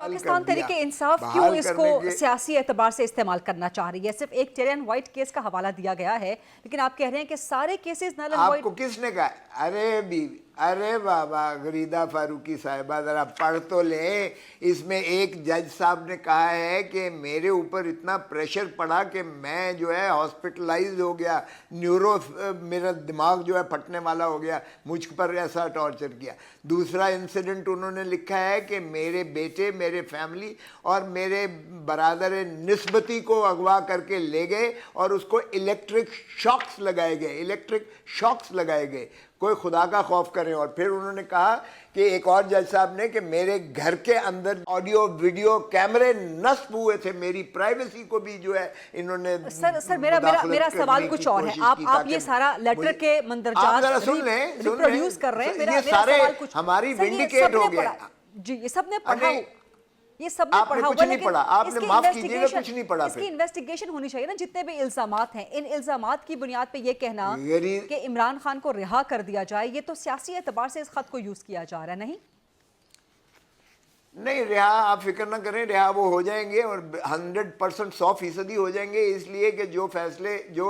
पाकिस्तान तहरीक इंसाफ क्यों इसको सियासी एतबार से इस्तेमाल करना चाह रही है? सिर्फ एक टेरी एंड व्हाइट केस का हवाला दिया गया है, लेकिन आप कह रहे हैं कि सारे केसेस नल एंड व्हाइट। आपको किसने कहा? अरे बाबा गरीदा फारूकी साहिबा, जरा पढ़ तो लें। इसमें एक जज साहब ने कहा है कि मेरे ऊपर इतना प्रेशर पड़ा कि मैं जो है हॉस्पिटलाइज हो गया, मेरा दिमाग जो है फटने वाला हो गया, मुझ पर ऐसा टॉर्चर किया। दूसरा इंसिडेंट उन्होंने लिखा है कि मेरे बेटे, मेरे फैमिली और मेरे बरादर निस्बती को अगवा करके ले गए और उसको इलेक्ट्रिक शॉक्स लगाए गए। कोई खुदा का खौफ करें। और फिर उन्होंने कहा कि एक और जज साहब ने कि मेरे घर के अंदर ऑडियो वीडियो कैमरे नस्ब हुए थे, मेरी प्राइवेसी को भी जो है इन्होंने। सर मेरा सवाल कुछ और है। आप ये सारा लेटर के मंदरजात सुन लें, प्रोड्यूस कर रहे हैं। मेरा सवाल कुछ हमारी विंडिकेट हो गया जी। ये सबने पढ़ा, ये सबने आपने पढ़ा कुछ नहीं पढ़ा, आपने माफ कीजिएगा कुछ नहीं पढ़ा। इसकी इन्वेस्टिगेशन होनी चाहिए ना, जितने भी इल्जामात हैं। इन इल्जामात की बुनियाद पे ये कहना कि इमरान खान को रिहा कर दिया जाए, ये तो सियासी एतबार से इस खत को यूज किया जा रहा है। नहीं रिहा आप फिक्र ना करें, रिहा वो हो जाएंगे और 100% 100% हो जाएंगे। इसलिए कि जो फैसले, जो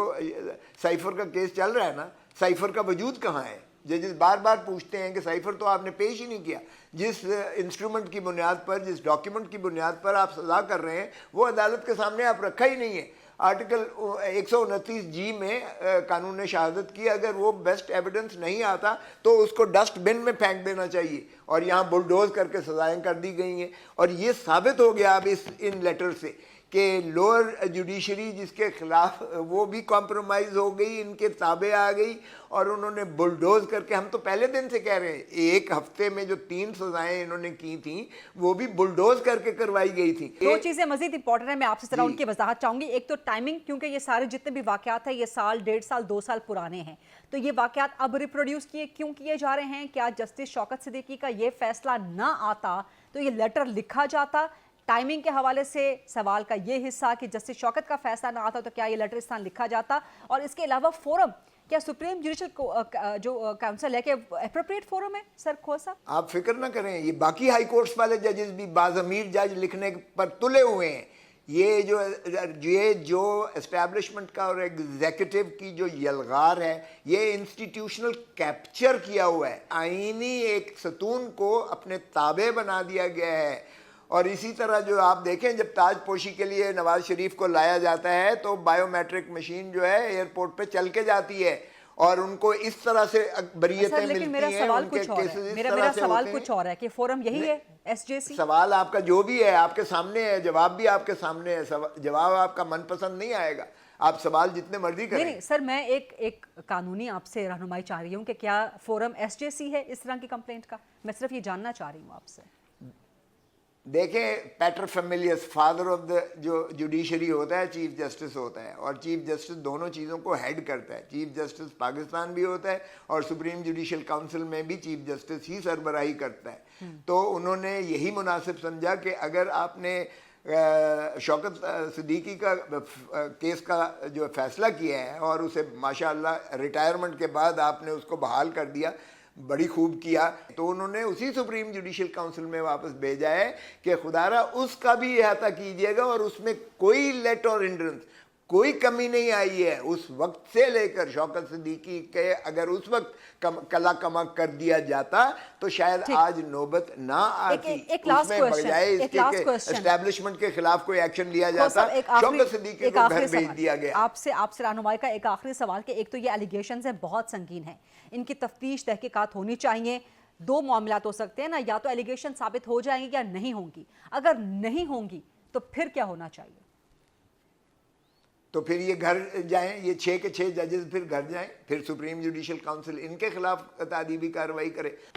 साइफर का केस चल रहा है ना, साइफर का वजूद कहाँ है? जजेस बार बार पूछते हैं कि साइफर तो आपने पेश ही नहीं किया। जिस इंस्ट्रूमेंट की बुनियाद पर, जिस डॉक्यूमेंट की बुनियाद पर आप सजा कर रहे हैं, वो अदालत के सामने आप रखा ही नहीं है। आर्टिकल 129G में कानून ने शहादत की, अगर वो बेस्ट एविडेंस नहीं आता तो उसको डस्टबिन में फेंक देना चाहिए, और यहाँ बुलडोज करके सजाएं कर दी गई हैं। और ये साबित हो गया अब इन लेटर से कि लोअर जुडिशरी जिसके खिलाफ, वो भी कॉम्प्रोमाइज़ हो गई, इनके ताबे आ गई और उन्होंने बुलडोज करके। हम तो पहले दिन से कह रहे हैं, एक हफ्ते में जो 3 सजाएं इन्होंने की थी वो भी बुलडोज करके करवाई गई थी। दो चीज़ें मजीद इंपॉर्टेंट है, मैं आपसे जरा उनकी वजाहत चाहूंगी। एक तो टाइमिंग, क्योंकि ये सारे जितने भी वाकयात हैं ये साल, 1.5 साल, 2 साल पुराने हैं, तो ये वाकयात अब रिप्रोड्यूस क्यों किए जा रहे हैं? क्या जस्टिस शौकत सिद्दीकी का ये फैसला ना आता तो ये लेटर लिखा जाता? टाइमिंग के हवाले से सवाल का ये हिस्सा कि जस्टिस शौकत का फैसला ना आता तो क्या ये लेटर इस तरह लिखा जाता? और इसके अलावा फोरम, क्या सुप्रीम जुडिशल जो काउंसिल है, कि एप्रोप्रिएट फोरम है? सर खोसा साहब आप फिक्र ना करें, ये बाकी हाई कोर्ट्स वाले जजेस भी बाज़मीर जज लिखने पर तुले हुए हैं। ये जो एस्टैब्लिशमेंट का और एग्जीक्यूटिव की जो यलगार है, ये इंस्टीट्यूशनल कैप्चर किया हुआ है। आईनी एक सतून को अपने ताबे बना दिया गया है। और इसी तरह जो आप देखें, जब ताजपोशी के लिए नवाज शरीफ को लाया जाता है तो बायोमेट्रिक मशीन जो है एयरपोर्ट पे चल के जाती है और उनको इस तरह से बरीयतें मिलती हैं। मेरा सवाल कुछ और है कि फोरम यही है एसजेसी। सवाल आपका जो भी है आपके सामने है, जवाब भी आपके सामने है। जवाब आपका मनपसंद नहीं आएगा, आप सवाल जितने मर्जी करें। नहीं सर, मैं एक कानूनी आपसे रहनुमाई चाह रही हूँ कि क्या फोरम एसजेसी है इस तरह की कंप्लेंट का? मैं सिर्फ ये जानना चाह रही हूँ आपसे। देखें, पैटर फेमिलियस, फादर ऑफ द जो जुडिशरी होता है, चीफ जस्टिस होता है, और चीफ जस्टिस दोनों चीज़ों को हेड करता है। चीफ जस्टिस पाकिस्तान भी होता है और सुप्रीम जुडिशल काउंसिल में भी चीफ जस्टिस ही सरबराही करता है। तो उन्होंने यही मुनासिब समझा कि अगर आपने शौकत सिद्दीकी का केस का जो फैसला किया है और उसे माशाअल्लाह रिटायरमेंट के बाद आपने उसको बहाल कर दिया, बड़ी खूब किया, तो उन्होंने उसी सुप्रीम जुडिशल काउंसिल में वापस भेजा है कि खुदारा उसका भी अहाता कीजिएगा और उसमें कोई लेट और हिंड्रेंस, कोई कमी नहीं आई है उस वक्त से लेकर। शौकत सिद्दीकी के अगर उस वक्त कला कमा कर दिया जाता तो शायद आज नौबत ना आती। उसमें बजाय इसके एस्टैब्लिशमेंट के खिलाफ कोई एक्शन लिया जाता, शौकत सिद्दीकी को घर भेज दिया गया। आपसे रहनुमाई का एक आखिरी सवाल कि एक तो ये एलिगेशंस हैं, बहुत संगीन हैं, इनकी तफ्तीश तहकीकात होनी चाहिए। 2 मामलात हो सकते हैं ना, या तो एलिगेशन साबित हो जाएंगी या नहीं होंगी। अगर नहीं होंगी तो फिर क्या होना चाहिए? तो फिर ये घर जाएं, ये 6 के 6 जजेस फिर घर जाएं, फिर सुप्रीम जुडिशल काउंसिल इनके खिलाफ तादीबी कार्रवाई करे।